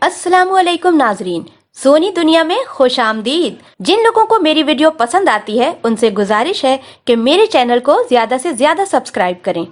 अस्सलामुअलैकुम नाजरीन, सोनी दुनिया में खुश आमदीद। जिन लोगों को मेरी वीडियो पसंद आती है उनसे गुजारिश है कि मेरे चैनल को ज्यादा से ज्यादा सब्सक्राइब करें।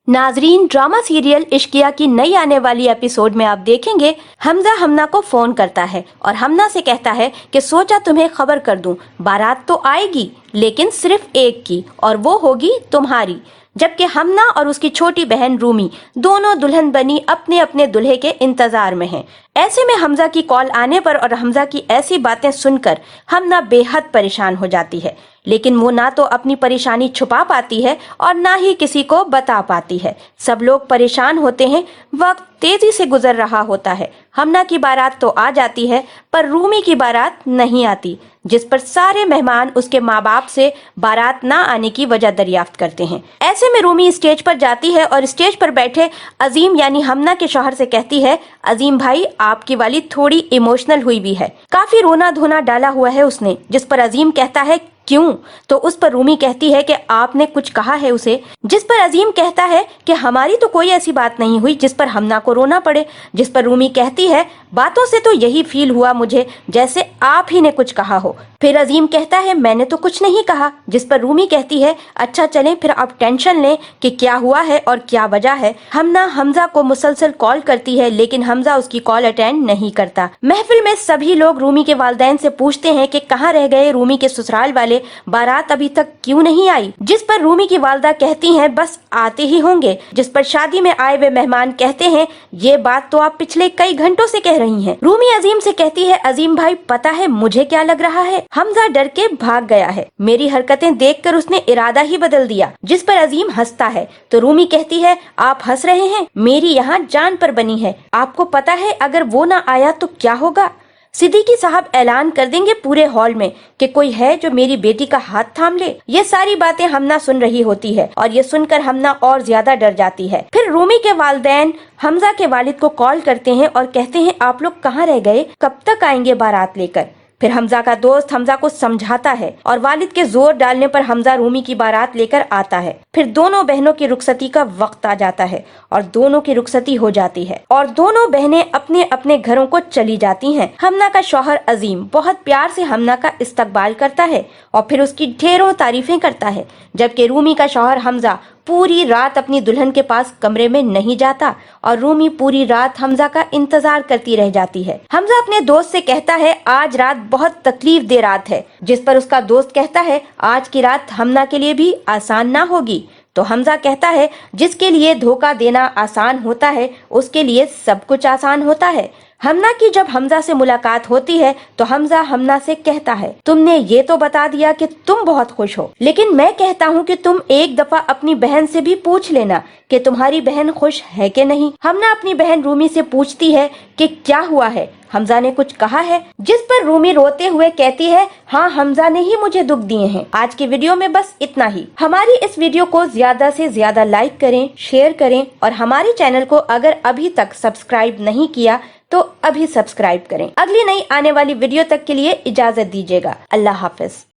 नाजरीन, ड्रामा सीरियल इश्किया की नई आने वाली एपिसोड में आप देखेंगे हमजा हमना को फोन करता है और हमना से कहता है कि सोचा तुम्हें खबर कर दूं, बारात तो आएगी लेकिन सिर्फ एक की और वो होगी तुम्हारी। जबकि हमना और उसकी छोटी बहन रूमी दोनों दुल्हन बनी अपने अपने दुल्हे के इंतजार में हैं। ऐसे में हमजा की कॉल आने पर और हमजा की ऐसी बातें सुनकर हमना बेहद परेशान हो जाती है, लेकिन वो ना तो अपनी परेशानी छुपा पाती है और ना ही किसी को बता पाती है। सब लोग परेशान होते हैं। वक्त तेजी से गुजर रहा होता है। हमना की बारात तो आ जाती है पर रूमी की बारात नहीं आती, जिस पर सारे मेहमान उसके माँ बाप से बारात ना आने की वजह दरियाफ्त करते हैं। ऐसे में रूमी स्टेज पर जाती है और स्टेज पर बैठे अजीम यानी हमना के शौहर से कहती है, अजीम भाई आपकी वाली थोड़ी इमोशनल हुई भी है, काफी रोना धोना डाला हुआ है उसने। जिस पर अजीम कहता है क्यों, तो उस पर रूमी कहती है कि आपने कुछ कहा है उसे। जिस पर अजीम कहता है कि हमारी तो कोई ऐसी बात नहीं हुई जिस पर हमना को रोना पड़े। जिस पर रूमी कहती है बातों से तो यही फील हुआ मुझे जैसे आप ही ने कुछ कहा हो। फिर अजीम कहता है मैंने तो कुछ नहीं कहा। जिस पर रूमी कहती है अच्छा चलें फिर आप टेंशन लें कि क्या हुआ है और क्या वजह है। हमना हमजा को मुसलसल कॉल करती है लेकिन हमजा उसकी कॉल अटेंड नहीं करता। महफिल में सभी लोग रूमी के वालिदैन से पूछते हैं कि कहाँ रह गए रूमी के ससुराल वाले, बारात अभी तक क्यों नहीं आई। जिस पर रूमी की वालदा कहती हैं बस आते ही होंगे। जिस पर शादी में आए हुए मेहमान कहते हैं ये बात तो आप पिछले कई घंटों से कह रही हैं। रूमी अजीम से कहती है अजीम भाई पता है मुझे क्या लग रहा है, हमजा डर के भाग गया है, मेरी हरकतें देखकर उसने इरादा ही बदल दिया। जिस पर अजीम हंसता है तो रूमी कहती है आप हंस रहे हैं, मेरी यहाँ जान पर बनी है, आपको पता है अगर वो ना आया तो क्या होगा। सिद्दीकी साहब ऐलान कर देंगे पूरे हॉल में कि कोई है जो मेरी बेटी का हाथ थाम ले। ये सारी बातें हमना सुन रही होती है और ये सुनकर हमना और ज्यादा डर जाती है। फिर रूमी के वालिदैन हमजा के वालिद को कॉल करते हैं और कहते हैं आप लोग कहाँ रह गए, कब तक आएंगे बारात लेकर। फिर हमजा का दोस्त हमजा को समझाता है और वालिद के जोर डालने पर हमजा रूमी की बारात लेकर आता है। फिर दोनों बहनों की रुखसती का वक्त आ जाता है और दोनों की रुखसती हो जाती है और दोनों बहनें अपने अपने घरों को चली जाती हैं। हमना का शौहर अजीम बहुत प्यार से हमना का इस्तकबाल करता है और फिर उसकी ढेरों तारीफें करता है, जबकि रूमी का शौहर हमजा पूरी रात अपनी दुल्हन के पास कमरे में नहीं जाता और रूमी पूरी रात हमजा का इंतजार करती रह जाती है। हमजा अपने दोस्त से कहता है आज रात बहुत तकलीफ दे रात है। जिस पर उसका दोस्त कहता है आज की रात हमना के लिए भी आसान ना होगी। तो हमजा कहता है जिसके लिए धोखा देना आसान होता है उसके लिए सब कुछ आसान होता है। हमना की जब हमजा से मुलाकात होती है तो हमजा हमना से कहता है तुमने ये तो बता दिया कि तुम बहुत खुश हो, लेकिन मैं कहता हूँ कि तुम एक दफा अपनी बहन से भी पूछ लेना कि तुम्हारी बहन खुश है कि नहीं। हमना अपनी बहन रूमी से पूछती है कि क्या हुआ है, हमजा ने कुछ कहा है। जिस पर रूमी रोते हुए कहती है हाँ हमजा ने ही मुझे दुख दिए हैं। आज की वीडियो में बस इतना ही। हमारी इस वीडियो को ज्यादा से ज्यादा लाइक करें, शेयर करें और हमारे चैनल को अगर अभी तक सब्सक्राइब नहीं किया तो अभी सब्सक्राइब करें। अगली नई आने वाली वीडियो तक के लिए इजाजत दीजिएगा। अल्लाह हाफिज।